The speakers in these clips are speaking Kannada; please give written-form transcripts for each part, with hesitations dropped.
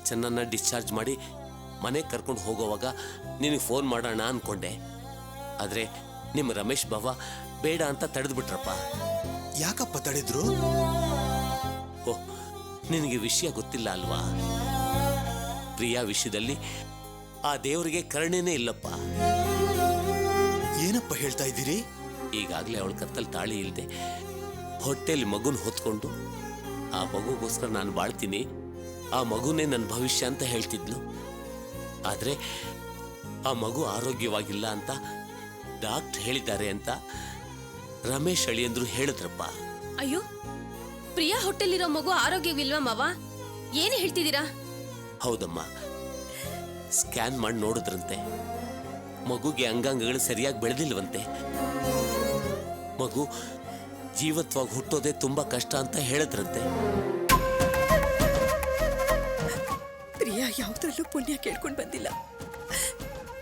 ಚೆನ್ನನ್ನ ಡಿಸ್ಚಾರ್ಜ್ ಮಾಡಿ ಮನೆಗೆ ಕರ್ಕೊಂಡು ಹೋಗೋವಾಗ ನಿನಗೆ ಫೋನ್ ಮಾಡೋಣ ಅಂದ್ಕೊಂಡೆ. ಆದರೆ ನಿಮ್ಮ ರಮೇಶ್ ಬಾವ ಬೇಡ ಅಂತ ತಡೆದ್ಬಿಟ್ರಪ್ಪ. ಯಾಕಪ್ಪ ತಡೆದ್ರು? ಓಹ್, ನಿನಗೆ ವಿಷಯ ಗೊತ್ತಿಲ್ಲ ಅಲ್ವಾ? ಪ್ರಿಯಾ ವಿಷಯದಲ್ಲಿ ಆ ದೇವರಿಗೆ ಕರುಣೆನೇ ಇಲ್ಲಪ್ಪ. ಏನಪ್ಪ ಹೇಳ್ತಾ ಇದ್ದೀರಿ? ಈಗಾಗಲೇ ಅವಳ ಕತ್ತಲ್ಲಿ ತಾಳಿ ಇಲ್ಲದೆ ಹೊಟ್ಟೆಲಿ ಮಗುನ ಹೊತ್ಕೊಂಡು ಆ ಮಗುಗೋಸ್ಕರ ನಾನು ಬಾಳ್ತೀನಿ, ಆ ಮಗುನೇ ನನ್ನ ಭವಿಷ್ಯ ಅಂತ ಹೇಳ್ತಿದ್ಲು. ಆದರೆ ಆ ಮಗು ಆರೋಗ್ಯವಾಗಿಲ್ಲ ಅಂತ ಡಾಕ್ಟರ್ ಹೇಳಿದ್ದಾರೆ ಅಂತ ರಮೇಶ್ ಅಳಿಯಂದ್ರು ಹೇಳಿದ್ರಪ್ಪ. ಅಯ್ಯೋ, ಪ್ರಿಯಾ ಹೊಟ್ಟೆಲಿರೋ ಮಗು ಆರೋಗ್ಯವಿಲ್ವಾ ಮಾವ? ಏನು ಹೇಳ್ತಿದ್ದೀರಾ? ಹೌದಮ್ಮ, ಸ್ಕ್ಯಾನ್ ಮಾಡಿ ನೋಡಿದ್ರಂತೆ. ಮಗುಗೆ ಅಂಗಾಂಗಗಳು ಸರಿಯಾಗಿ ಬೆಳೆದಿಲ್ವಂತೆ. ಮಗು ಜೀವತ್ವಾಗಿ ಹುಟ್ಟೋದೇ ತುಂಬಾ ಕಷ್ಟ ಅಂತ ಹೇಳಿದ್ರಂತೆ. ಪ್ರಿಯಾ ಯಾವುದ್ರಲ್ಲೂ ಪುಣ್ಯ ಕೇಳ್ಕೊಂಡು ಬಂದಿಲ್ಲ.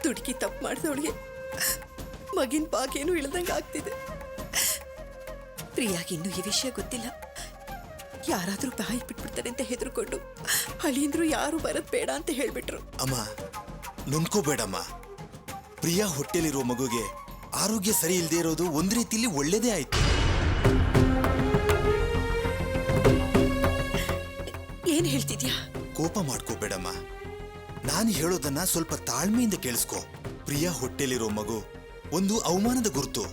ದುಡುಕಿ ತಪ್ಪು ಮಾಡಿದವಳಿಗೆ ಮಗಿನ ಬಾಗೇನು ಇಳ್ದಂಗೆ ಆಗ್ತಿದೆ. ಪ್ರಿಯಾಗಿನ್ನೂ ಈ ವಿಷಯ ಗೊತ್ತಿಲ್ಲ. ಯಾರಾದ್ರೂ ಬಾಯಿ ಬಿಟ್ಬಿಡ್ತಾರೆ ಅಂತ ಹೆದರ್ಕೊಂಡು ಅಳಿಯಂದ್ರು ಯಾರು ಬರೋದ್ ಬೇಡ ಅಂತ ಹೇಳ್ಬಿಟ್ರು. ಅಮ್ಮ, ನೊಂದ್ಕೋಬೇಡಮ್ಮ. ಪ್ರಿಯಾ ಹೊಟ್ಟೆಲಿರೋ ಮಗುಗೆ ಆರೋಗ್ಯ ಸರಿ ಇಲ್ಲದೆ ಇರೋದು ಒಂದ್ ರೀತಿಲಿ ಒಳ್ಳೇದೇ ಆಯ್ತು. ಏನ್ ಹೇಳ್ತಿದ್ಯಾ? ಕೋಪ ಮಾಡ್ಕೋಬೇಡಮ್ಮ. ನಾನು ಹೇಳೋದನ್ನ ಸ್ವಲ್ಪ ತಾಳ್ಮೆಯಿಂದ ಕೇಳಿಸ್ಕೊ. ಪ್ರಿಯಾ ಹೊಟ್ಟೆಲಿರೋ ಮಗು ಒಂದು ಅವಮಾನದ ಗುರುತು.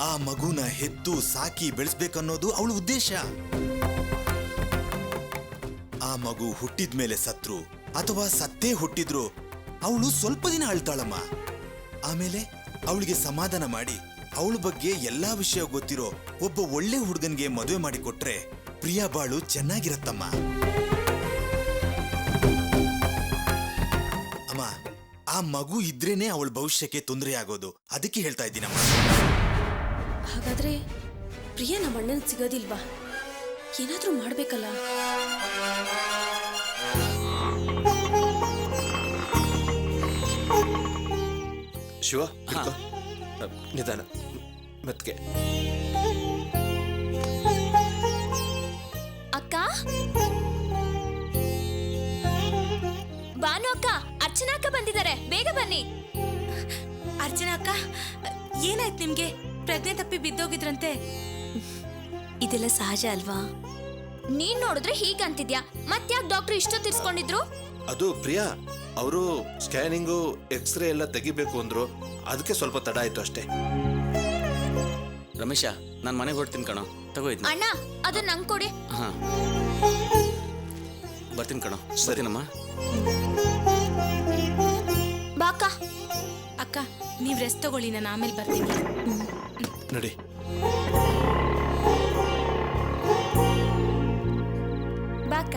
ಆ ಮಗುನ ಹೆತ್ತು ಸಾಕಿ ಬೆಳೆಸ್ಬೇಕನ್ನೋದು ಅವಳ ಉದ್ದೇಶ. ಆ ಮಗು ಹುಟ್ಟಿದ್ಮೇಲೆ ಸತ್ರು ಅಥವಾ ಸತ್ತೇ ಹುಟ್ಟಿದ್ರು ಅವಳು ಸ್ವಲ್ಪ ದಿನ ಅಳ್ತಾಳಮ್ಮ. ಆಮೇಲೆ ಅವಳಿಗೆ ಸಮಾಧಾನ ಮಾಡಿ ಅವಳ ಬಗ್ಗೆ ಎಲ್ಲಾ ವಿಷಯ ಗೊತ್ತಿರೋ ಒಬ್ಬ ಒಳ್ಳೆ ಹುಡುಗನ್ಗೆ ಮದುವೆ ಮಾಡಿ ಕೊಟ್ರೆ ಪ್ರಿಯಾ ಬಾಳು ಚೆನ್ನಾಗಿರತ್ತಮ್ಮ. ಅಮ್ಮ, ಆ ಮಗು ಇದ್ರೇನೆ ಅವಳ ಭವಿಷ್ಯಕ್ಕೆ ತೊಂದರೆ ಆಗೋದು. ಅದಕ್ಕೆ ಹೇಳ್ತಾ ಇದ್ದೀನಮ್ಮ. ಹಾಗಾದ್ರೆ ಪ್ರಿಯಾ ನಮ್ಮ ಅಣ್ಣನ ಸಿಗೋದಿಲ್ವಾ? ಏನಾದ್ರೂ ಮಾಡ್ಬೇಕಲ್ಲ. ಶಿವ, ನಿಧಾನ, ಮೆತ್ಗೆ. ಅಕ್ಕ, ಬಾನು ಅಕ್ಕ, ಅರ್ಚನಾ ಅಕ್ಕ ಬಂದಿದ್ದಾರೆ, ಬೇಗ ಬನ್ನಿ. ಅರ್ಚನಾ ಅಕ್ಕ, ಏನಾಯ್ತು ನಿಮ್ಗೆ? ಪ್ರಜ್ಞೆ ತಪ್ಪಿ ಬಿದ್ದೋಗಿದ್ರಂತೆ. ಇದೆಲ್ಲ ಸಹಜ ಅಲ್ವಾ? ನೀನ್ ನೋಡಿದ್ರೆ ಹೀಗಂತಿದ್ಯಾ, ಮತ್ತ್ಯಾಕ್ ಡಾಕ್ಟರ್ ಇಷ್ಟು ತಿರ್ಸ್ಕೊಂಡಿದ್ರು? ಅದು ಪ್ರಿಯಾ, ಅವರು ಸ್ಕ್ಯಾನಿಂಗು ಎಕ್ಸ್ರೇ ಎಲ್ಲ ತೆಗಿಬೇಕು ಅಂದ್ರು, ಅದಕ್ಕೆ ಸ್ವಲ್ಪ ತಡ ಆಯ್ತು ಅಷ್ಟೇ. ರಮೇಶ, ನಾನು ಮನೆಗೆ ಹೊರಡ್ತೀನಿ ಕಣೋ, ತಗೋಯ್ತು. ಅಣ್ಣ, ಅದು ನಂಗೆ ಕೊಡಿ. ಹಾ, ಬರ್ತೀನಿ ಕಣೋ. ಬರ್ತೀನಮ್ಮ. ಬಾಕ. ಅಕ್ಕ, ನೀವ್ ರೆಸ್ಟ್ ತಗೊಳ್ಳಿ, ನಾನು ಆಮೇಲೆ ಬರ್ತೀನಿ. ನಡಿ. ಬಾಕ.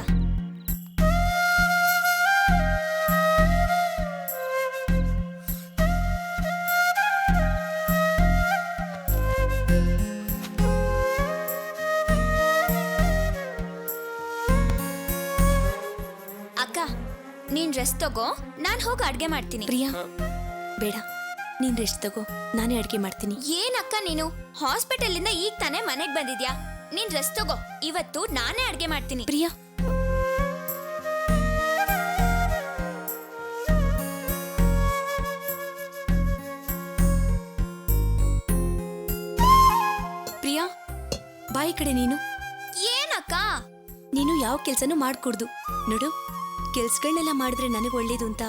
ಅಕ್ಕ, ನೀನ್ ರೆಸ್ಟ್ ತಗೋ, ನಾನ್ ಹೋಗಿ ಅಡ್ಗೆ ಮಾಡ್ತೀನಿ. ಪ್ರಿಯಾ, ಬೇಡ, ನೀನ್ ರೆಸ್ಟ್ ತಗೋ, ನಾನೇ ಅಡ್ಗೆ ಮಾಡ್ತೀನಿ. ಏನಕ್ಕ ನೀನು ಹಾಸ್ಪಿಟಲ್ ಇಂದ ಈಗ ತಾನೇ ಮನೆಗ್ ಬಂದಿದ್ಯಾ? ನೀನ್ ರೆಸ್ಟ್ ತಗೋ, ಇವತ್ತು ನಾನೇ ಅಡ್ಗೆ ಮಾಡ್ತೀನಿ. ಪ್ರಿಯಾ, ಪ್ರಿಯಾ, ಬಾಯಿ ಕಡೆ. ನೀನು ಏನಕ್ಕ? ನೀನು ಯಾವ ಕೆಲ್ಸನೂ ಮಾಡ್ಕೊಡ್ದು ನೋಡು. ಕೆಲ್ಸಗಳನ್ನೆಲ್ಲ ಮಾಡಿದ್ರೆ ನನಗೆ ಒಳ್ಳೇದು ಅಂತ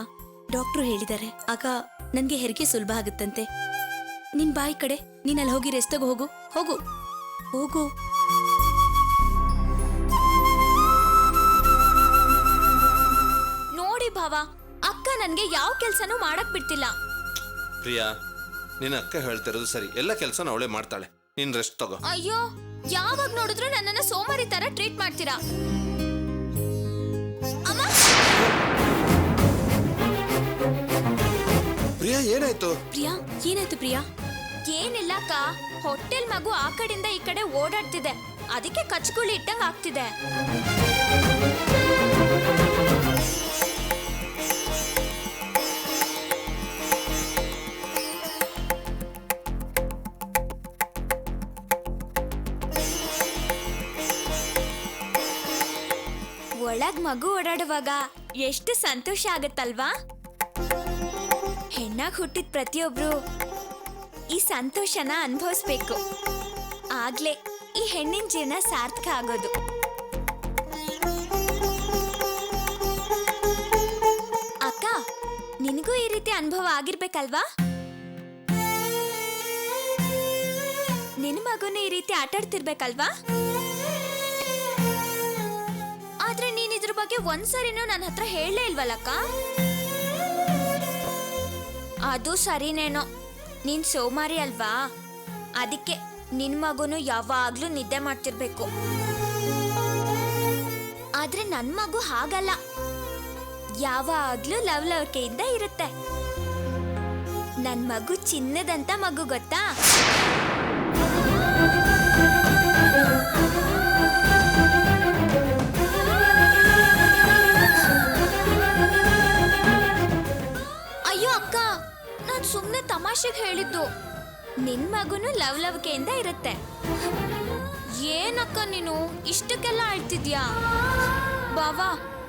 ಡಾಕ್ಟ್ರು ಹೇಳಿದ್ದಾರೆ. ಆಗ ನನ್ಗೆ ಹೆರಿಗೆ ಸುಲಭ ಆಗುತ್ತಂತೆ. ನಿನ್ ಬಾಯಿ ಕಡೆ, ನೀನ್ ಅಲ್ಲಿ ಹೋಗಿ ರೆಸ್ಟ್ ತಗೋ. ಹೋಗು ಹೋಗು ಹೋಗು. ನೋಡಿ ಭಾವ, ಅಕ್ಕ ನನ್ಗೆ ಯಾವ ಕೆಲ್ಸನೂ ಮಾಡಕ್ ಬಿಡ್ತಿಲ್ಲ. ಪ್ರಿಯಾ, ನಿನ್ನ ಅಕ್ಕ ಹೇಳ್ತಿರೋದು ಸರಿ, ಎಲ್ಲ ಕೆಲಸನ ಅವಳೇ ಮಾಡ್ತಾಳೆ. ನೀನ್ ರೆಸ್ಟ್ ತಗೋ. ಅಯ್ಯೋ, ಯಾವಾಗ ನೋಡಿದ್ರು ನನ್ನನ್ನ ಸೋಮಾರಿ ತರ ಟ್ರೀಟ್ ಮಾಡ್ತೀರಾ. ಅಮ್ಮ, ಪ್ರಿಯಾ, ಏನಾಯ್ತು? ಪ್ರಿಯಾ, ಏನಾಯ್ತು ಪ್ರಿಯಾ? ಏನಿಲ್ಲ ಅಕ್ಕ, ಹೊಟ್ಟೆಲ್ ಮಗು ಆ ಕಡೆಯಿಂದ ಈ ಕಡೆ ಓಡಾಡ್ತಿದೆ, ಅದಕ್ಕೆ ಕಚ್ಗುಳಿ ಇಟ್ಟಂಗ್ ಆಗ್ತಿದೆ. ಒಳಗ್ ಮಗು ಓಡಾಡುವಾಗ ಎಷ್ಟು ಸಂತೋಷ ಆಗತ್ತಲ್ವಾ? ಹೆಣ್ಣಾಗ್ ಹುಟ್ಟಿದ ಪ್ರತಿಯೊಬ್ರು ಈ ಸಂತೋಷನ ಅನುಭವಿಸ್ಬೇಕು. ಆಗ್ಲೇ ಈ ಹೆಣ್ಣಿನ ಜೀವನ ಸಾರ್ಥಕ ಆಗೋದು. ಅಕ್ಕ, ನಿನಗೂ ಈ ರೀತಿ ಅನುಭವ ಆಗಿರ್ಬೇಕಲ್ವಾ? ನಿನ್ ಮಗುನು ಈ ರೀತಿ ಆಟಾಡ್ತಿರ್ಬೇಕಲ್ವಾ? ಆದ್ರೆ ನೀನ್ ಇದ್ರ ಬಗ್ಗೆ ಒಂದ್ಸರಿನೂ ನನ್ನ ಹತ್ರ ಹೇಳಲೇ ಇಲ್ವಲ್ಲಕ್ಕ? ಅದು ಸರಿನೇನೋ, ನೀನ್ ಸೋಮಾರಿ ಅಲ್ವಾ, ಅದಕ್ಕೆ ನಿನ್ ಮಗುನು ಯಾವಾಗ್ಲೂ ನಿದ್ದೆ ಮಾಡ್ತಿರ್ಬೇಕು. ಆದ್ರೆ ನನ್ ಮಗು ಹಾಗಲ್ಲ, ಯಾವಾಗ್ಲೂ ಲವಲವಿಕೆಯಿಂದ ಇರುತ್ತೆ. ನನ್ ಮಗು ಚಿನ್ನದಂತ ಮಗು, ಗೊತ್ತಾ? ಅಯ್ಯೋ ಅಕ್ಕ, ನಾನ್ ಸುಮ್ನೆ ತಮಾಷೆಗೆ ಹೇಳಿದ್ದು. ನಿನ್ ಮಗುನು ಲವಲವಿಕೆಯಿಂದ ಇರುತ್ತೆ. ಏನಕ್ಕ ನೀನು ಇಷ್ಟಕ್ಕೆಲ್ಲ ಅಳ್ತಿದ್ಯಾ? ಬಾವಾ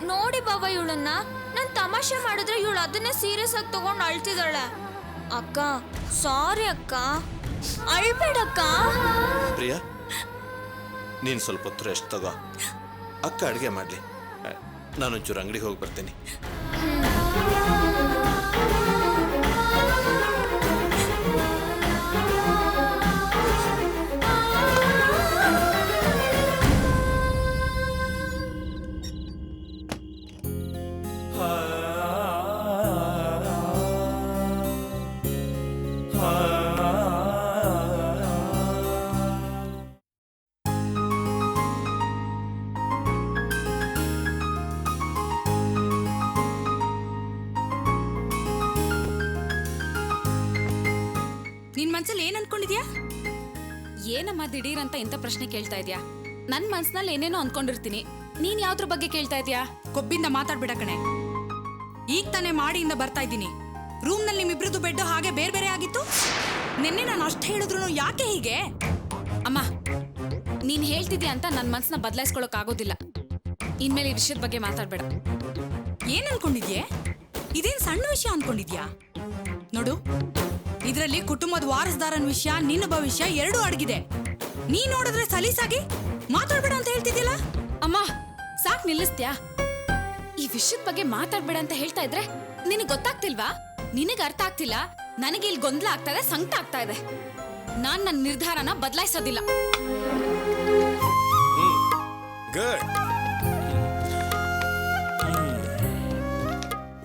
ನೋಡಿ ಬಾವಾ, ಇವಳನ್ನ ನಾನ್ ತಮಾಷೆ ಮಾಡಿದ್ರೆ ಇವಳು ಅದನ್ನೇ ಸೀರಿಯಸ್ ಆಗಿ ತಗೊಂಡು ಅಳ್ತಿದ್ದಾಳೆ. ಅಕ್ಕ ಸಾರಿ ಅಕ್ಕ, ಅಳ್ಬೇಡಕ್ಕ. ಪ್ರಿಯಾ, ನೀನು ಸ್ವಲ್ಪ ಹೊತ್ತು ರೆಸ್ಟ್ ತಗೋ. ಅಕ್ಕ ಅಡುಗೆ ಮಾಡಲಿ, ನಾನೊಂಚೂರು ಅಂಗಡಿಗೆ ಹೋಗಿ ಬರ್ತೀನಿ. ನಿನ್ ಮನ್ಸಲ್ಲಿ ಏನ್ ಅನ್ಕೊಂಡಿದ್ಯಾ? ಏನಮ್ಮ ದಿಢೀರ್ ಅಂತ ಇಂಥ ಪ್ರಶ್ನೆ ಕೇಳ್ತಾ ಇದ್ಯಾ? ನನ್ ಮನ್ಸ್ನಲ್ಲಿ ಏನೇನೋ ಅನ್ಕೊಂಡಿರ್ತೀನಿ. ನೀನ್ ಯಾವ್ದ್ರ ಬಗ್ಗೆ ಕೇಳ್ತಾ ಇದ್ಯಾ? ಕೊಬ್ಬಿಂದ ಮಾತಾಡ್ಬಿಡ ಕಣೆ. ಈಗ ತಾನೇ ಮಾಡಿಯಿಂದ ಬರ್ತಾ ಇದ್ದೀನಿ. ರೂಮ್ನಲ್ಲಿ ನಿಮ್ಮಿಬ್ರದ್ದು ಬೆಡ್ ಹಾಗೆ ಬೇರೆ ಬೇರೆ ಆಗಿತ್ತು. ನಿನ್ನೆ ನಾನು ಅಷ್ಟು ಹೇಳಿದ್ರು ಯಾಕೆ ಹೀಗೆ? ಅಮ್ಮ, ನೀನ್ ಹೇಳ್ತಿದ್ಯಾ ಅಂತ ನನ್ ಮನ್ಸನ್ನ ಬದಲಾಯಿಸ್ಕೊಳಕ್ ಆಗೋದಿಲ್ಲ. ಇನ್ಮೇಲೆ ಈ ವಿಷಯದ ಬಗ್ಗೆ ಮಾತಾಡ್ಬೇಡ. ಏನ್ ಅನ್ಕೊಂಡಿದ್ಯೆ? ಇದೇನ್ ಸಣ್ಣ ವಿಷಯ ಅನ್ಕೊಂಡಿದ್ಯಾ? ನೋಡು, ಇದರಲ್ಲಿ ಕುಟುಂಬದ ವಾರಸ್ದಾರನ ವಿಷಯ, ನಿನ್ನ ಭವಿಷ್ಯ ಎರಡೂ ಅಡಗಿದೆ. ನೀ ನೋಡಿದ್ರೆ ಸಲೀಸಾಗಿ ಮಾತಾಡ್ಬೇಡ ಅಂತ ಹೇಳ್ತಿದ್ಯಲ್ಲ. ಅಮ್ಮ ಸಾಕ್ ನಿಲ್ಲಿಸ್ತ್ಯಾ? ಈ ವಿಷಯದ ಬಗ್ಗೆ ಮಾತಾಡ್ಬೇಡ ಅಂತ ಹೇಳ್ತಾ ಇದ್ರೆ ನಿನಗ್ ಗೊತ್ತಾಗ್ತಿಲ್ವಾ? ನಿನಗ್ ಅರ್ಥ ಆಗ್ತಿಲ್ಲ, ನನಗೆ ಇಲ್ಲಿ ಗೊಂದಲ ಆಗ್ತಾ ಇದೆ, ಸಂಕಟ ಆಗ್ತಾ ಇದೆ. ನಾನ್ ನನ್ನ ನಿರ್ಧಾರನ ಬದಲಾಯಿಸೋದಿಲ್ಲ. ಗುಡ್.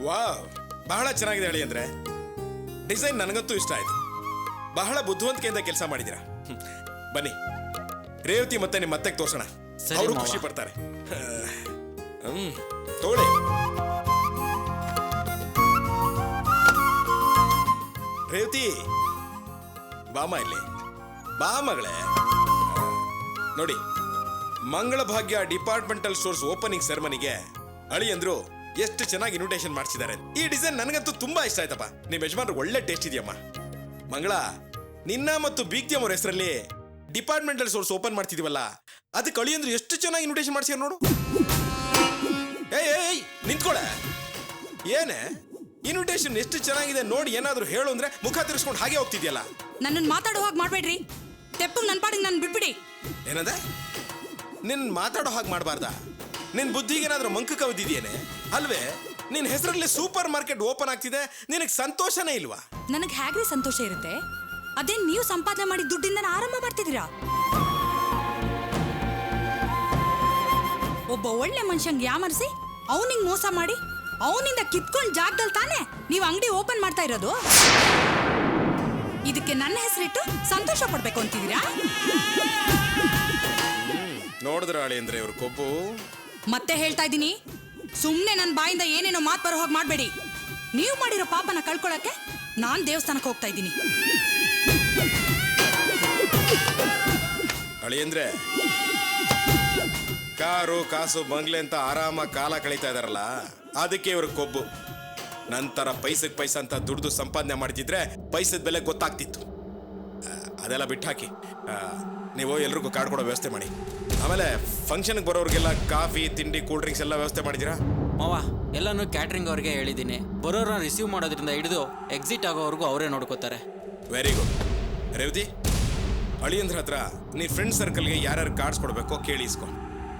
ವಾವ್, ಬಹಳ ಚೆನ್ನಾಗಿದೆ ಹೇಳಿ. ಅಂದ್ರೆ ಡಿಸೈನ್ ನನಗಂತೂ ಇಷ್ಟ ಆಯ್ತು. ಬಹಳ ಬುದ್ಧಿವಂತಿಕೆಯಿಂದ ಕೆಲಸ ಮಾಡಿದ್ದೀರಾ. ಬನ್ನಿ, ರೇವತಿ ಮತ್ತೆ ನಿಮ್ಮ ಅತ್ತೆಗೆ ತೋರ್ಸೋಣ, ಅವರು ಖುಷಿ ಪಡ್ತಾರೆ. ತಗೊಳ್ಳಿ. ರೇವತಿ, ಬಾಮ ಇಲ್ಲಿ, ಬಾ ಮಗಳೇ. ನೋಡಿ, ಮಂಗಳ ಭಾಗ್ಯ ಡಿಪಾರ್ಟ್ಮೆಂಟಲ್ ಸ್ಟೋರ್ಸ್ ಓಪನಿಂಗ್ ಸೆರೆಮನಿಗೆ ಅಳಿಯಂದ್ರು ಎಷ್ಟು ಚೆನ್ನಾಗಿ ಇನ್ವಿಟೇಷನ್ ಮಾಡಿಸಿದ್ದಾರೆ. ಈ ಡಿಸೈನ್ ನನಗಂತೂ ತುಂಬಾ ಇಷ್ಟ ಆಯ್ತಪ್ಪ. ನಿಮ್ಮ ಯಜಮಾನ್ರು ಒಳ್ಳೆ ಟೇಸ್ಟ್ ಇದೆಯಮ್ಮ. ಮಂಗಳ, ನಿನ್ನ ಮತ್ತು ಬೀಗ್ತಿ ಅವ್ರ ಹೆಸರಲ್ಲಿ ಡಿಪಾರ್ಟ್ಮೆಂಟಲ್ ಸ್ಟೋರ್ಸ್ ಓಪನ್ ಮಾಡ್ತಿದೀವಲ್ಲ, ಅದಕ್ಕೆ ಅಳಿಯಂದ್ರು ಎಷ್ಟು ಚೆನ್ನಾಗಿ ಇನ್ವಿಟೇಷನ್ ಮಾಡಿಸ್ಯಾರ ನೋಡು. ಏಯ್ ನಿಂತ್ಕೊಳ. ಏನೇ ಇನ್ವಿಟೇಷನ್ ಎಷ್ಟು ಚೆನ್ನಾಗಿದೆ ನೋಡಿ, ಏನಾದ್ರೂ ಹೇಳು ಅಂದ್ರೆ ಮುಖ ತಿರ್ಸ್ಕೊಂಡು ಹಾಗೆ ಹೋಗ್ತಿದ್ಯಲ್ಲ. ನನ್ನನ್ನು ಮಾತಾಡೋ ಹಾಗೆ ಮಾಡ್ಬೇಡ್ರಿ. ತೆಪ್ಪು ನನ್ನ ಪಾಡಿಗೆ ನಾನು ಬಿಟ್ಬಿಡಿ. ಏನದ? ನಿನ್ ಮಾತಾಡೋ ಹಾಗೆ ಮಾಡಬಾರ್ದ? ನಿನ್ ಬುದ್ಧಿಗೇನಾದ್ರೂ ಮಂಕು ಕವಿದಿದ್ಯೇನೆ ಅಲ್ವೇ? ನಿನ್ ಹೆಸರಲ್ಲಿ ಸೂಪರ್ ಮಾರ್ಕೆಟ್ ಓಪನ್ ಆಗ್ತಿದೆ, ನಿನಗೆ ಸಂತೋಷನೇ ಇಲ್ವಾ? ನನಗೆ ಹೇಗ್ರಿ ಸಂತೋಷ ಇರುತ್ತೆ? ಅದೇನ್ ನೀವು ಸಂಪಾದನೆ ಮಾಡಿ ದುಡ್ಡಿಂದ ಆರಂಭ ಮಾಡ್ತಿದ್ದೀರಾ? ಒಬ್ಬ ಒಳ್ಳೆ ಮನುಷ್ಯಂಗೆ ಯಾಮರ್ಸಿ ಅವನಿಗೆ ಮೋಸ ಮಾಡಿ ಅವನಿಂದ ಕಿತ್ಕೊಂಡ್ ಜಾಗದಲ್ಲಿ ತಾನೇ ನೀವು ಅಂಗಡಿ ಓಪನ್ ಮಾಡ್ತಾ ಇರೋದು. ಇದಕ್ಕೆ ನನ್ನ ಹೆಸರಿಟ್ಟು ಸಂತೋಷ ಪಡ್ಬೇಕು ಅಂತಿದ್ದೀರಾ? ನೋಡಿದ್ರ ಅಳಿ ಅಂದ್ರೆ ಇವ್ರ ಕೊಬ್ಬು. ಮತ್ತೆ ಹೇಳ್ತಾ ಇದ್ದೀನಿ, ಸುಮ್ನೆ ನನ್ನ ಬಾಯಿಂದ ಏನೇನೋ ಮಾತು ಬರೋ ಹೋಗಿ ಮಾಡಬೇಡಿ. ನೀವು ಮಾಡಿರೋ ಪಾಪನ ಕಳ್ಕೊಳಕ್ಕೆ ನಾನ್ ದೇವಸ್ಥಾನಕ್ಕೆ ಹೋಗ್ತಾ ಇದ್ದೀನಿ. ಅಳಿ ಅಂದ್ರೆ ಕಾರು ಕಾಸು ಬಂಗ್ಲೆ ಅಂತ ಆರಾಮಾಗಿ ಕಾಲ ಕಳೀತಾ ಇದಾರಲ್ಲ, ಅದಕ್ಕೆ ಇವ್ರ ಕೊಬ್ಬು. ನಂತರ ಪೈಸಕ್ಕೆ ಪೈಸಾ ಅಂತ ದುಡ್ದು ಸಂಪಾದನೆ ಮಾಡ್ತಿದ್ರೆ ಪೈಸದ ಬೆಲೆ ಗೊತ್ತಾಗ್ತಿತ್ತು. ಅದೆಲ್ಲ ಬಿಟ್ಟು ಹಾಕಿ ನೀವು ಎಲ್ರಿಗೂ ಕಾರ್ಡ್ ಕೊಡೋ ವ್ಯವಸ್ಥೆ ಮಾಡಿ. ಆಮೇಲೆ ಫಂಕ್ಷನ್ಗೆ ಬರೋರಿಗೆಲ್ಲ ಕಾಫಿ ತಿಂಡಿ ಕೂಲ್ ಡ್ರಿಂಕ್ಸ್ ಎಲ್ಲ ವ್ಯವಸ್ಥೆ ಮಾಡಿದ್ದೀರಾ? ಮಾವ ಎಲ್ಲನೂ ಕ್ಯಾಟ್ರಿಂಗ್ ಅವ್ರಿಗೆ ಹೇಳಿದ್ದೀನಿ. ಬರೋರನ್ನ ರಿಸೀವ್ ಮಾಡೋದ್ರಿಂದ ಹಿಡಿದು ಎಕ್ಸಿಟ್ ಆಗೋವರೆಗೂ ಅವರೇ ನೋಡ್ಕೋತಾರೆ. Very good. ರೇವತಿ, ಅಳಿಯಂದ್ರ ಹತ್ರ ನೀ ಫ್ರೆಂಡ್ ಸರ್ಕಲ್ಗೆ ಯಾರ್ಯಾರು ಕಾರ್ಡ್ಸ್ ಕೊಡಬೇಕೋ ಕೇಳಿ ಇಸ್ಕೊ.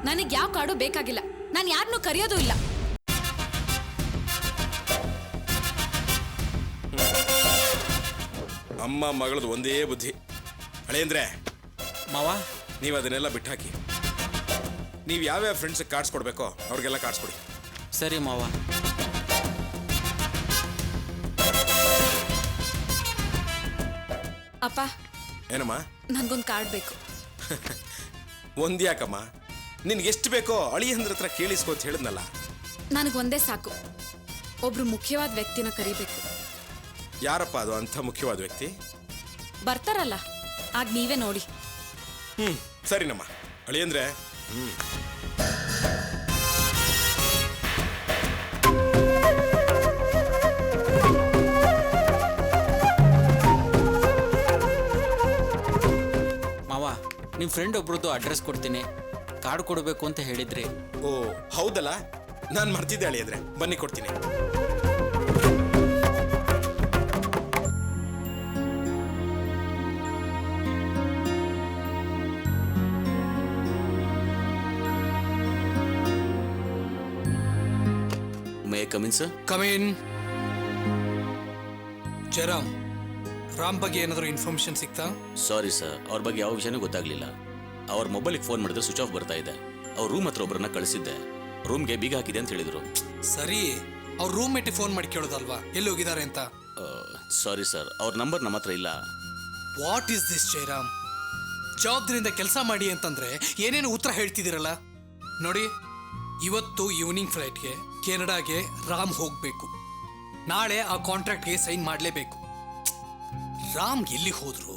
ನನಗೆ ಯಾವ ಕಾರ್ಡು ಬೇಕಾಗಿಲ್ಲ. ನಾನು ಯಾರನ್ನೂ ಕರೆಯೋದು ಇಲ್ಲ. ಅಮ್ಮ ಮಗಳದು ಒಂದೇ ಬುದ್ಧಿ. ಅಳಿಯಂದ್ರೆ ಮಾವ ನೀವು ಅದನ್ನೆಲ್ಲ ಬಿಟ್ಟಾಕಿ. ನೀವು ಯಾವ್ಯಾವ ಫ್ರೆಂಡ್ಸ್ ಕಾರ್ಡ್ಸ್ ಕೊಡಬೇಕೋ ಅವ್ರಿಗೆಲ್ಲ ಕಾರ್ಡ್ಸ್ ಕೊಡಿ. ಸರಿ ಮಾವ. ಅಪ್ಪ, ಏನಮ್ಮ? ನನಗೊಂದು ಕಾರ್ಡ್ ಬೇಕು. ಒಂದ್ಯಾಕಮ್ಮ? ನಿನ್ಗೆ ಎಷ್ಟು ಬೇಕೋ ಅಳಿಯಂದ್ರ ಹತ್ರ ಕೇಳಿಸ್ಕೊ ಅಂತ ಹೇಳಿದ್ನಲ್ಲ. ನನಗೊಂದೇ ಸಾಕು. ಒಬ್ರು ಮುಖ್ಯವಾದ ವ್ಯಕ್ತಿನ ಕರಿಬೇಕು. ಯಾರಪ್ಪ ಅದು ಅಂಥ ಮುಖ್ಯವಾದ ವ್ಯಕ್ತಿ? ಬರ್ತಾರಲ್ಲ, ಆಗ ನೀವೇ ನೋಡಿ. ಸರಿನಮ್ಮ. ಅಳಿಯಂದ್ರೆ ಮಾವ, ನಿಮ್ಮ ಫ್ರೆಂಡ್ ಒಬ್ರದ್ದು ಅಡ್ರೆಸ್ ಕೊಡ್ತೀನಿ. ಕಾರ್ಡ್ ಕೊಡಬೇಕು ಅಂತ ಹೇಳಿದ್ರಿ. ಓ ಹೌದಲ್ಲ, ನಾನು ಮರ್ತಿದ್ದೆ ಅಳಿಯಂದ್ರೆ. ಬನ್ನಿ ಕೊಡ್ತೀನಿ. May come in sir? Come in. Jayaram, Ram ಬಗ್ಗೆ ಏನಾದರೂ ಇನ್ಫಾರ್ಮೇಶನ್ ಸಿಗ್ತಾ? ಸಾರಿ ಸರ್, ಅವ್ರ ಬಗ್ಗೆ ಯಾವ ವಿಷಯನೂ ಗೊತ್ತಾಗ್ಲಿಲ್ಲ. ಅವ್ರ ಮೊಬೈಲಿಗೆ ಫೋನ್ ಮಾಡಿದ್ರೆ ಸ್ವಿಚ್ ಆಫ್ ಬರ್ತಾ ಇದೆ. ಅವ್ರ ರೂಮ್ ಹತ್ರ ಒಬ್ಬರನ್ನ ಕಳಿಸಿದ್ದೆ. ರೂಮ್ಗೆ ಬೀಗ ಹಾಕಿದೆ ಅಂತ ಹೇಳಿದ್ರು. ಸರಿ, ಅವ್ರ ರೂಮ್ ಮೇಟಿಗೆ ಫೋನ್ ಮಾಡಿ ಕೇಳೋದಲ್ವಾ ಎಲ್ಲಿ ಹೋಗಿದ್ದಾರೆ ಅಂತ? ಸಾರಿ ಸರ್, ಅವ್ರ ನಂಬರ್ ನಮ್ಮ ಹತ್ರ ಇಲ್ಲ. What is this Jayaram? ಜವಾಬ್ದಾರಿಯಿಂದ ಕೆಲಸ ಮಾಡಿ ಅಂತಂದ್ರೆ ಏನೇನು ಉತ್ತರ ಹೇಳ್ತಿದ್ದೀರಲ್ಲ. ನೋಡಿ, ಇವತ್ತು ಈವ್ನಿಂಗ್ ಫ್ಲೈಟ್ಗೆ ಕೆನಡಾಗೆ ರಾಮ್ ಹೋಗ್ಬೇಕು. ನಾಳೆ ಆ ಕಾಂಟ್ರಾಕ್ಟ್ಗೆ ಸೈನ್ ಮಾಡಲೇಬೇಕು. ರಾಮ್ ಎಲ್ಲಿ ಹೋದ್ರು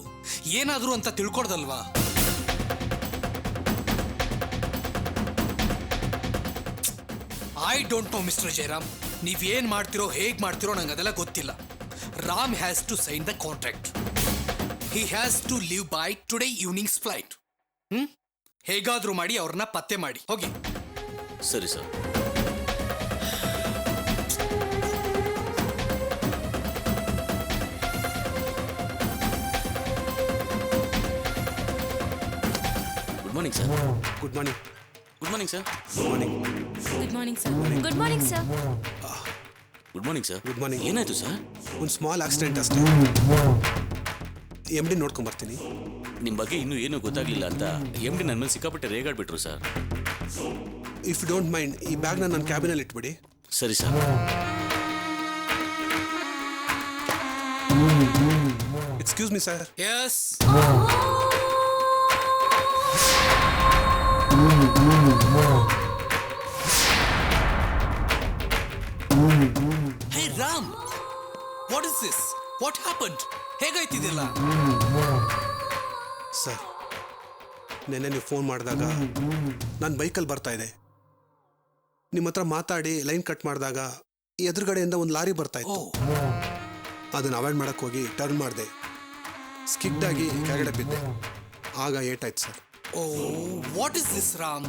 ಏನಾದ್ರು ಅಂತ ತಿಳ್ಕೊಡ್ದಲ್ವಾ? I don't know mister Jayaram. ನೀವೇನ್ ಮಾಡ್ತಿರೋ ಹೇಗ್ ಮಾಡ್ತಿರೋ ನಂಗೆ ಅದೆಲ್ಲ ಗೊತ್ತಿಲ್ಲ. Ram has to sign the contract. He has to leave by today evening's flight. ಹೇಗಾದ್ರೂ ಮಾಡಿ ಅವ್ರನ್ನ ಪತ್ತೆ ಮಾಡಿ ಹೋಗಿ. ಸರಿ sir. Good morning sir. Good morning. Good morning sir. Good morning sir. Good morning sir. Good morning sir. Good morning. ಏನಾಯ್ತು ಸರ್? ಒಂದು ಸ್ಮಾಲ್ ಆಕ್ಸಿಡೆಂಟ್ ಅಷ್ಟೇ. ಎಮ್ ಡಿ ನೋಡ್ಕೊಂಬರ್ತೀನಿ. ನಿಮ್ಮ ಬಗ್ಗೆ ಇನ್ನೂ ಏನೂ ಗೊತ್ತಾಗ್ಲಿಲ್ಲ ಅಂತ ಎಮ್ ಡಿ ನನ್ನ ಮೇಲೆ ಸಿಕ್ಕಾಪಟ್ಟೆ ರೇಗಾಡ್ಬಿಟ್ರು sir. If you don't mind, ಈ ಬ್ಯಾಗ್ನ ನನ್ನ ಕ್ಯಾಬಿನಲ್ಲಿ ಇಟ್ಬಿಡಿ. ಸರಿ sir. Excuse me sir. Yes. Hey Ram, what is this? What happened? ಹೇಗಾಯ್ತಿದಿಲ್ಲ? ಸರ್, ನೆನ್ನೆ ನೀವು ಫೋನ್ ಮಾಡಿದಾಗ ನಾನು ಬೈಕಲ್ಲಿ ಬರ್ತಾ ಇದ್ದೆ. ನಿಮ್ಮ ಹತ್ರ ಮಾತಾಡಿ ಲೈನ್ ಕಟ್ ಮಾಡಿದಾಗ ಎದುರುಗಡೆಯಿಂದ ಒಂದು ಲಾರಿ ಬರ್ತಾ ಇತ್ತು. ಅದನ್ನು ಅವಾಯ್ಡ್ ಮಾಡಕ್ಕೆ ಹೋಗಿ ಟರ್ನ್ ಮಾಡಿದೆ. ಸ್ಕಿಡ್ ಆಗಿ ಕೆಳಗಡೆ ಬಿದ್ದೆ. ಆಗ ಏಟಾಯ್ತು sir. Oh, what is this Ram?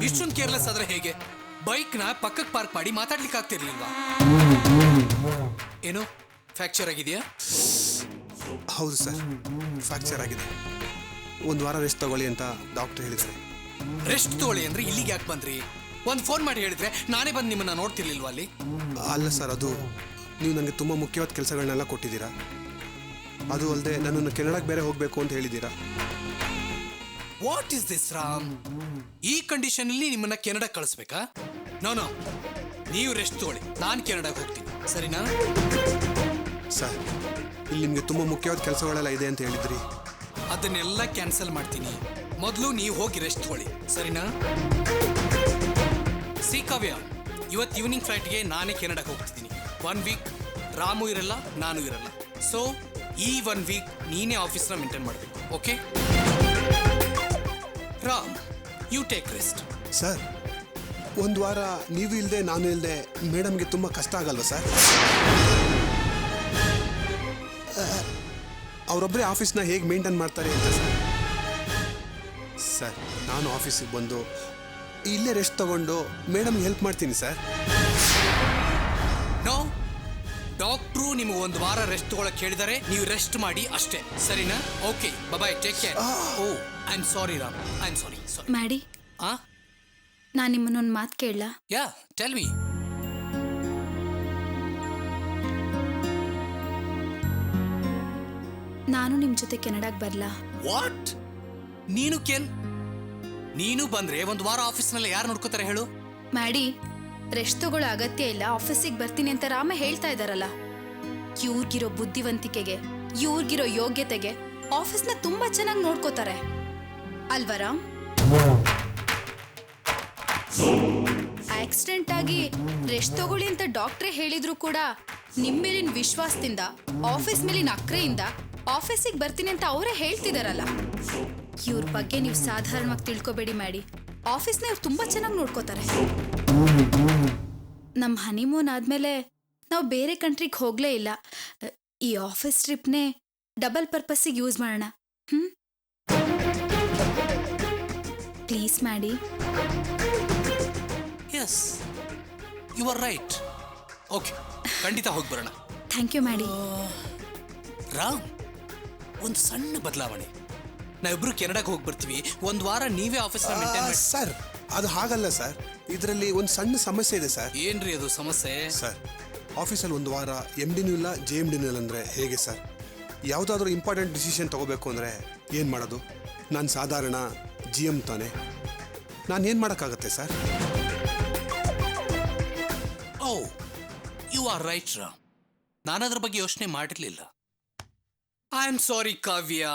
ಇಷ್ಟೊಂದು ಕೇರ್ಲೆಸ್ ಆದ್ರೆ ಹೇಗೆ? ಬೈಕ್ನ ಪಕ್ಕಕ್ಕೆ ಪಾರ್ಕ್ ಮಾಡಿ ಮಾತಾಡ್ಲಿಕ್ಕೆ ಆಗ್ತಿರ್ಲಿಲ್ವಾ? ಏನು ಫ್ರ್ಯಾಕ್ಚರ್ ಆಗಿದೆಯಾ? ಹೌದು ಸರ್, ಫ್ರ್ಯಾಕ್ಚರ್ ಆಗಿದೆ. ಒಂದು ವಾರ ರೆಸ್ಟ್ ತಗೊಳ್ಳಿ ಅಂತ ಡಾಕ್ಟರ್ ಹೇಳಿದ್ದಾರೆ. ರೆಸ್ಟ್ ತಗೊಳ್ಳಿ ಅಂದ್ರೆ ಇಲ್ಲಿಗೆ ಯಾಕೆ ಬಂದ್ರಿ? ಒಂದು ಫೋನ್ ಮಾಡಿ ಹೇಳಿದ್ರೆ ನಾನೇ ಬಂದು ನಿಮ್ಮನ್ನ ನೋಡ್ತಿರ್ಲಿಲ್ವಾ ಅಲ್ಲಿ? ಅಲ್ಲ ಸರ್, ಅದು ನೀವು ನನಗೆ ತುಂಬ ಮುಖ್ಯವಾದ ಕೆಲಸಗಳನ್ನೆಲ್ಲ ಕೊಟ್ಟಿದ್ದೀರಾ. ಅದು ಅಲ್ಲದೆ ನನ್ನನ್ನು ಕೆನಡಾಗೆ ಬೇರೆ ಹೋಗಬೇಕು ಅಂತ ಹೇಳಿದ್ದೀರಾ. What is this Ram? ಈ ಕಂಡೀಷನ್ ಅಲ್ಲಿ ನಿಮ್ಮನ್ನ ಕೆನಡಾ ಕಳಿಸ್ಬೇಕಾ? ನೋ, ನೀವು ರೆಸ್ಟ್ ತಗೊಳ್ಳಿ, ನಾನು ಕೆನಡಾಗೆ ಹೋಗ್ತೀನಿ. ಸರಿನಾ? ಸರ್, ಇಲ್ಲಿ ನಿಮಗೆ ತುಂಬ ಮುಖ್ಯವಾದ ಕೆಲಸಗಳೆಲ್ಲ ಇದೆ ಅಂತ ಹೇಳಿದ್ರಿ. ಅದನ್ನೆಲ್ಲ ಕ್ಯಾನ್ಸಲ್ ಮಾಡ್ತೀನಿ. ಮೊದಲು ನೀವು ಹೋಗಿ ರೆಸ್ಟ್ ತಗೊಳ್ಳಿ, ಸರಿನಾ? ಸಿ ಕಾವ್ಯ, ಇವತ್ತು ಈವ್ನಿಂಗ್ ಫ್ಲೈಟ್ಗೆ ನಾನೇ ಕೆನಡಾಗೆ ಹೋಗ್ತಿದ್ದೀನಿ. 1 ವೀಕ್ ರಾಮು ಇರಲ್ಲ, ನಾನು ಇರಲ್ಲ. ಸೊ ಈ 1 ವೀಕ್ ನೀನೇ ಆಫೀಸ್ನ ಮೇಂಟೈನ್ ಮಾಡಬೇಕು. Okay Ram, you take rest. Sir, ಒಂದು ವಾರ ನೀವು ಇಲ್ಲದೆ ನಾನು ಇಲ್ಲದೆ ಮೇಡಮ್ಗೆ ತುಂಬ ಕಷ್ಟ ಆಗಲ್ವಾ ಸರ್? ಅವರೊಬ್ಬರೇ ಆಫೀಸ್ನ ಹೇಗೆ ಮೇಂಟೈನ್ ಮಾಡ್ತಾರೆ ಅಂತ ಸರ್. ಸರ್, ನಾನು ಆಫೀಸಿಗೆ ಬಂದು ಇಲ್ಲೇ ರೆಸ್ಟ್ ತಗೊಂಡು ಮೇಡಮ್ಗೆ ಹೆಲ್ಪ್ ಮಾಡ್ತೀನಿ ಸರ್. ನೋ, ಡಾಕ್ಟ್ರು ನಿಮಗೆ ಒಂದು ವಾರ ರೆಸ್ಟ್ ತಗೊಳಕ್ ಹೇಳಿದರೆ ನೀವು ರೆಸ್ಟ್ ಮಾಡಿ ಅಷ್ಟೇ, ಸರಿನಾ? Okay, bye, take care. Oh, I am sorry Ram, I am sorry. Maddy, ಆ ನಾನು ನಿಮ್ಮನ್ನೊಂದು ಮಾತು ಕೇಳಲ್ಲ? Yeah, tell me. ನಾನು ನಿಮ್ಮ ಜೊತೆ ಕೆನಡಾಗೆ ಬರಲಾ? ವಾಟ್? ನೀನು ಬಂದ್ರೆ ಒಂದು ವಾರ ಆಫೀಸ್ನಲ್ಲಿ ಯಾರು ನೋಡ್ಕೋತಾರೆ ಹೇಳು? ಮ್ಯಾಡಿ, ರೆಸ್ಟ್ ತಗೊಳ್ಳೋ ಅಗತ್ಯ ಇಲ್ಲ, ಆಫೀಸಿಗೆ ಬರ್ತೀನಿ ಅಂತ ರಾಮ ಹೇಳ್ತಾ ಇದ್ದಾರಲ್ಲ. ಇವ್ರಿಗಿರೋ ಬುದ್ಧಿವಂತಿಕೆಗೆ, ಇವ್ರಿಗಿರೋ ಯೋಗ್ಯತೆಗೆ ಆಫೀಸ್ನ ತುಂಬಾ ಚೆನ್ನಾಗಿ ನೋಡ್ಕೋತಾರೆ ಅಲ್ವಾ ರಾಮ್? ಆಕ್ಸಿಡೆಂಟ್ ಆಗಿ ರೆಸ್ಟ್ ತಗೊಳ್ಳಿ ಅಂತ ಡಾಕ್ಟ್ರೇ ಹೇಳಿದ್ರು ಕೂಡ ನಿಮ್ಮ ಮೇಲಿನ ವಿಶ್ವಾಸದಿಂದ, ಆಫೀಸ್ ಮೇಲಿನ ಅಕ್ರೆಯಿಂದ ಆಫೀಸಿಗೆ ಬರ್ತೀನಿ ಅಂತ ಅವರೇ ಹೇಳ್ತಿದಾರಲ್ಲ. ಇವ್ರ ಬಗ್ಗೆ ನೀವು ಸಾಧಾರಣವಾಗಿ ತಿಳ್ಕೊಬೇಡಿ ಮ್ಯಾಡಿ. ಆಫೀಸ್ನ ಇವ್ರು ತುಂಬಾ ಚೆನ್ನಾಗಿ ನೋಡ್ಕೋತಾರೆ. ನಮ್ಮ ಹನಿಮೂನ್ ಆದ್ಮೇಲೆ ನಾವು ಬೇರೆ ಕಂಟ್ರಿಗೆ ಹೋಗ್ಲೇ ಇಲ್ಲ. ಈ ಆಫೀಸ್ ಟ್ರಿಪ್ನೇ ಡಬಲ್ ಪರ್ಪಸ್ಸಿಗೆ ಯೂಸ್ ಮಾಡೋಣ. Please Maddy. Yes, you are right. Okay, ಖಂಡಿತ ಹೋಗಿ ಬರೋಣ. Thank you ಮ್ಯಾಡಿ. ರಾಮ್, ಒಂದು ಸಣ್ಣ ಬದಲಾವಣೆ. ನಾವಿಬ್ರು ಕೆನಡಾಗೆ ಹೋಗಿ ಬರ್ತೀವಿ, ಒಂದು ವಾರ ನೀವೇ ಆಫೀಸ್ನ ಮೇಂಟೈನ್ ಮಾಡಿ. ಸರ್, ಅದು ಹಾಗಲ್ಲ ಸರ್. ಇದರಲ್ಲಿ ಒಂದು ಸಣ್ಣ ಸಮಸ್ಯೆ ಇದೆ ಸರ್. ಏನ್ರಿ ಅದು ಸಮಸ್ಯೆ? ಸರ್, ಆಫೀಸಲ್ಲಿ ಒಂದು ವಾರ MDನೂ ಇಲ್ಲ JMDನೂ ಇಲ್ಲ ಅಂದರೆ ಹೇಗೆ ಸರ್? ಯಾವುದಾದ್ರೂ ಇಂಪಾರ್ಟೆಂಟ್ ಡಿಸಿಷನ್ ತಗೋಬೇಕು ಅಂದರೆ ಏನು ಮಾಡೋದು? ನಾನು ಸಾಧಾರಣ GM ತಾನೆ, ನಾನು ಏನು ಮಾಡೋಕ್ಕಾಗತ್ತೆ sir? Oh, you are right Ram. ನಾನು ಅದ್ರ ಬಗ್ಗೆ ಯೋಚನೆ ಮಾಡಿರಲಿಲ್ಲ. I am sorry Kavya.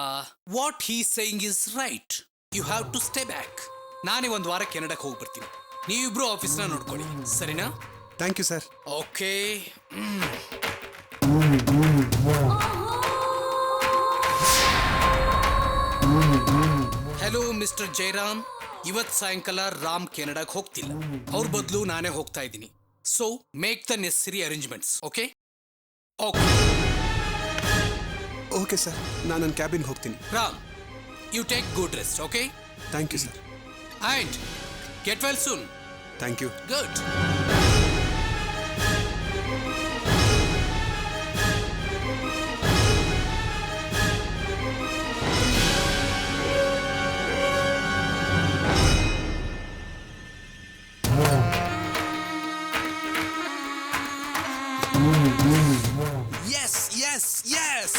What he saying is right. You have to stay back. ನಾನೇ ಒಂದು ವಾರ ಕೆನಡಾಕ್ಕೆ ಹೋಗಿ ಬರ್ತೀನಿ, ನೀವಿಬ್ರು ಆಫೀಸ್ನ ನೋಡ್ಕೊಳ್ಳಿ, ಸರಿನಾ? Thank you sir. Okay. Hello mister Jayaram, ಇವತ್ತು ಸಾಯಂಕಾಲ ರಾಮ್ ಕೆನಡಾಗೆ ಹೋಗ್ತಿಲ್ಲ, ಅವ್ರ ಬದಲು ನಾನೇ ಹೋಗ್ತಾ ಇದ್ದೀನಿ. So make the necessary arrangements. Okay? Okay okay sir, ನಾನು ನನ್ನ ಕ್ಯಾಬಿನ್ಗೆ ಹೋಗ್ತೀನಿ. Ram, you take good rest. Okay? Thank you sir. And get well soon. Thank you. Good. Yes, yes, yes!